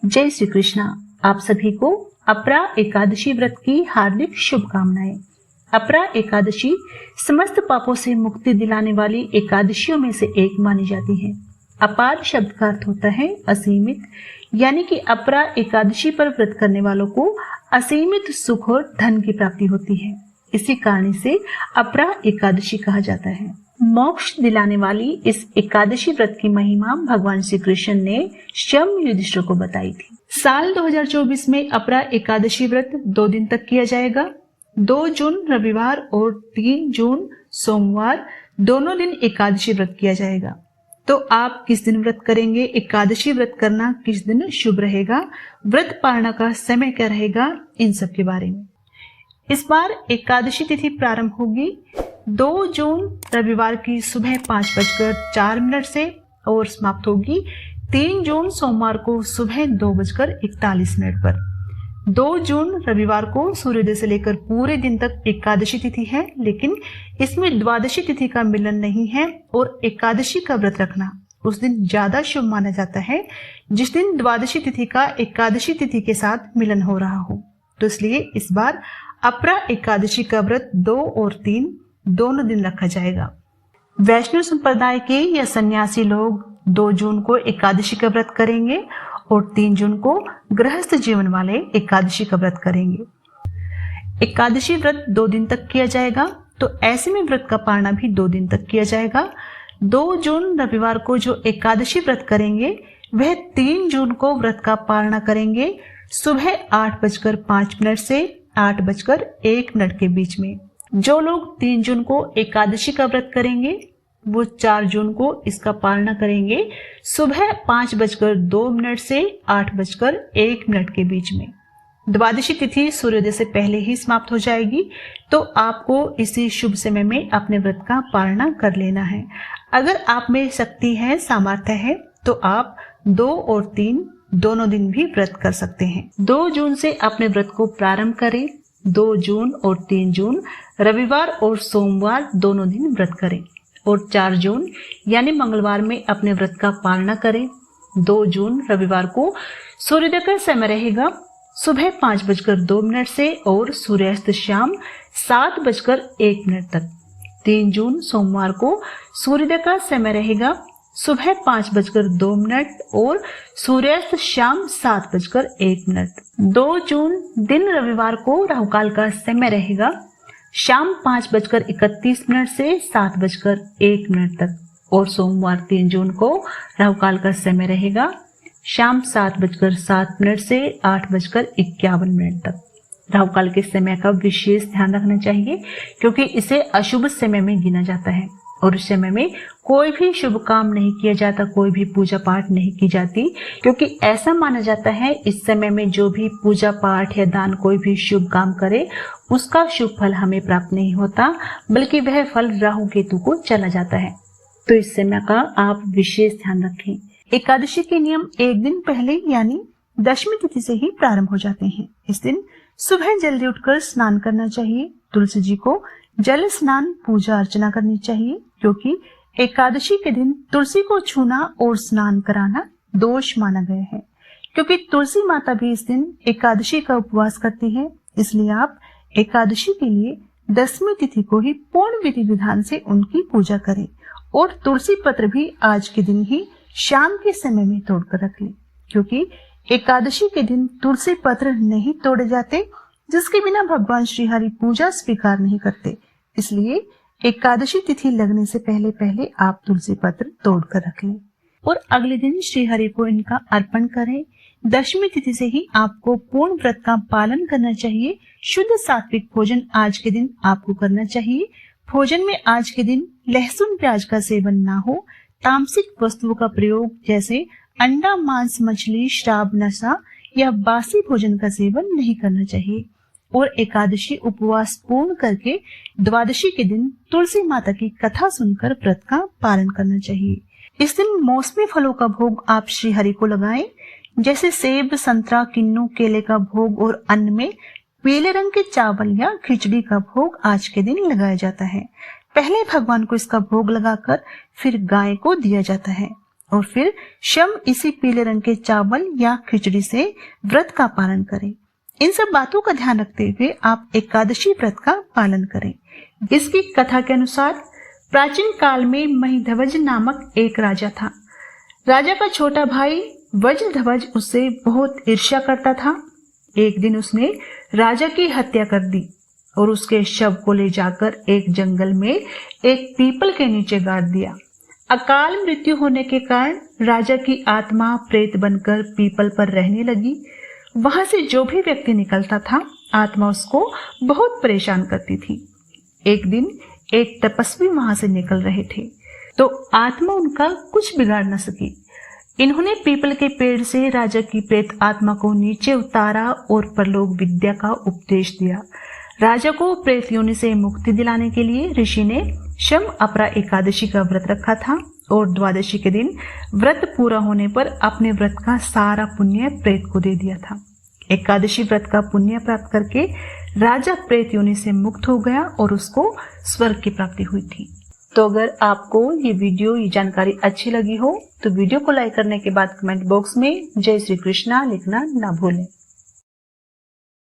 जय श्री कृष्णा। आप सभी को अपरा एकादशी व्रत की हार्दिक शुभकामनाएं। अपरा एकादशी समस्त पापों से मुक्ति दिलाने वाली एकादशियों में से एक मानी जाती है। अपार शब्द का अर्थ होता है असीमित, यानी कि अपरा एकादशी पर व्रत करने वालों को असीमित सुख और धन की प्राप्ति होती है। इसी कारण से अपरा एकादशी कहा जाता है। मोक्ष दिलाने वाली इस एकादशी व्रत की महिमा भगवान श्री कृष्ण ने स्वयं युधिष्ठिर को बताई थी। साल 2024 में अपरा एकादशी व्रत 2 दिन तक किया जाएगा। 2 जून रविवार और 3 जून सोमवार दोनों दिन एकादशी व्रत किया जाएगा। तो आप किस दिन व्रत करेंगे, एकादशी व्रत करना किस दिन शुभ रहेगा, व्रत पालना का समय क्या रहेगा, इन सब के बारे में। इस बार एकादशी तिथि प्रारंभ होगी 2 जून रविवार की सुबह 5:04 से और समाप्त होगी 3 जून सोमवार को सुबह 2:41 पर। 2 जून रविवार को सूर्योदय से लेकर पूरे दिन तक एकादशी तिथि है, लेकिन इसमें द्वादशी तिथि का मिलन नहीं है और एकादशी का व्रत रखना उस दिन ज्यादा शुभ माना जाता है जिस दिन द्वादशी तिथि का एकादशी तिथि के साथ मिलन हो रहा हो। तो इसलिए इस बार अपरा एकादशी का व्रत 2 और 3 दोनों दिन रखा जाएगा। वैष्णव संप्रदाय के या सन्यासी लोग 2 जून को एकादशी का व्रत करेंगे और 3 जून को गृहस्थ जीवन वाले एकादशी का व्रत करेंगे। एकादशी व्रत 2 दिन तक किया जाएगा, तो ऐसे में व्रत का पालना भी 2 दिन तक किया जाएगा। 2 जून रविवार को जो एकादशी व्रत करेंगे वह 3 जून को व्रत का पालना करेंगे सुबह 8:05 से 8:01 के बीच में। जो लोग 3 जून को एकादशी का व्रत करेंगे वो 4 जून को इसका पालना करेंगे सुबह 5:02 से 8:01 के बीच में। द्वादशी तिथि सूर्योदय से पहले ही समाप्त हो जाएगी, तो आपको इसी शुभ समय में अपने व्रत का पालना कर लेना है। अगर आप में शक्ति है, सामर्थ्य है, तो आप 2 और 3 दोनों दिन भी व्रत कर सकते हैं। 2 जून से अपने व्रत को प्रारंभ करें। 2 जून और 3 जून रविवार और सोमवार दोनों दिन व्रत करें और 4 जून यानी मंगलवार में अपने व्रत का पालना करें। 2 जून रविवार को सूर्योदय का समय रहेगा सुबह 5:02 से और सूर्यास्त शाम 7:01 तक। 3 जून सोमवार को सूर्योदय का समय रहेगा सुबह 5:02 और सूर्यास्त शाम 7:01। 2 जून दिन रविवार को राहुकाल का समय रहेगा शाम 5:31 से 7:01 तक और सोमवार 3 जून को राहुकाल का समय रहेगा शाम 7:07 से 8:51 तक। राहुकाल के समय का विशेष ध्यान रखना चाहिए क्योंकि इसे अशुभ समय में गिना जाता है और उस समय में कोई भी शुभ काम नहीं किया जाता, कोई भी पूजा पाठ नहीं की जाती, क्योंकि ऐसा माना जाता है इस समय में जो भी पूजा पाठ या दान कोई भी शुभ काम करे उसका शुभ फल हमें प्राप्त नहीं होता, बल्कि वह फल राहु केतु को चला जाता है। तो इस समय का आप विशेष ध्यान रखें। एकादशी के नियम एक दिन पहले यानी दशमी तिथि से ही प्रारंभ हो जाते हैं। इस दिन सुबह जल्दी उठकर स्नान करना चाहिए। तुलसी जी को जल स्नान पूजा अर्चना करनी चाहिए, क्योंकि एकादशी के दिन तुलसी को छूना और स्नान कराना दोष माना गया है। क्योंकि तुलसी माता भी इस दिन एकादशी का उपवास करती है, इसलिए आप एकादशी के लिए दशमी तिथि को ही पूर्ण विधि विधान से उनकी पूजा करें और तुलसी पत्र भी आज के दिन ही शाम के समय में तोड़कर रख लें, क्योंकि एकादशी के दिन तुलसी पत्र नहीं तोड़े जाते, जिसके बिना भगवान श्री हरि पूजा स्वीकार नहीं करते। इसलिए एकादशी तिथि लगने से पहले पहले आप तुलसी पत्र तोड़कर रख लें और अगले दिन श्री हरि को इनका अर्पण करें। दशमी तिथि से ही आपको पूर्ण व्रत का पालन करना चाहिए। शुद्ध सात्विक भोजन आज के दिन आपको करना चाहिए। भोजन में आज के दिन लहसुन प्याज का सेवन ना हो। तामसिक वस्तुओं का प्रयोग जैसे अंडा, मांस, मछली, शराब, नशा या बासी भोजन का सेवन नहीं करना चाहिए और एकादशी उपवास पूर्ण करके द्वादशी के दिन तुलसी माता की कथा सुनकर व्रत का पालन करना चाहिए। इस दिन मौसमी फलों का भोग आप श्री हरि को लगाएं, जैसे सेब, संतरा, किन्नू, केले का भोग और अन्न में पीले रंग के चावल या खिचड़ी का भोग आज के दिन लगाया जाता है। पहले भगवान को इसका भोग लगाकर फिर गाय को दिया जाता है। और फिर शम इसी पीले रंग के चावल या खिचड़ी से व्रत का पालन करें। इन सब बातों का ध्यान रखते हुए आप एकादशी व्रत का पालन करें। इसकी कथा के अनुसार प्राचीन काल में महिध्वज नामक एक राजा था। राजा का छोटा भाई वज्रध्वज उससे बहुत ईर्ष्या करता था। एक दिन उसने राजा की हत्या कर दी और उसके शव को ले जाकर एक जंगल में एक पीपल के नीचे गाड़ दिया। अकाल मृत्यु होने के कारण राजा की आत्मा प्रेत बनकर पीपल पर रहने लगी। वहां से जो भी व्यक्ति निकलता था, आत्मा उसको बहुत परेशान करती थी। एक दिन एक तपस्वी वहां से निकल रहे थे तो आत्मा उनका कुछ बिगाड़ न सकी। इन्होंने पीपल के पेड़ से राजा की प्रेत आत्मा को नीचे उतारा और परलोक विद्या का उपदेश दिया। राजा को प्रेत योनि से मुक्ति दिलाने के लिए ऋषि ने शम अपरा एकादशी का व्रत रखा था और द्वादशी के दिन व्रत पूरा होने पर अपने व्रत का सारा पुण्य प्रेत को दे दिया था। एकादशी व्रत का पुण्य प्राप्त करके राजा प्रेत योनि से मुक्त हो गया और उसको स्वर्ग की प्राप्ति हुई थी। तो अगर आपको ये जानकारी अच्छी लगी हो तो वीडियो को लाइक करने के बाद कमेंट बॉक्स में जय श्री कृष्णा लिखना ना भूलें।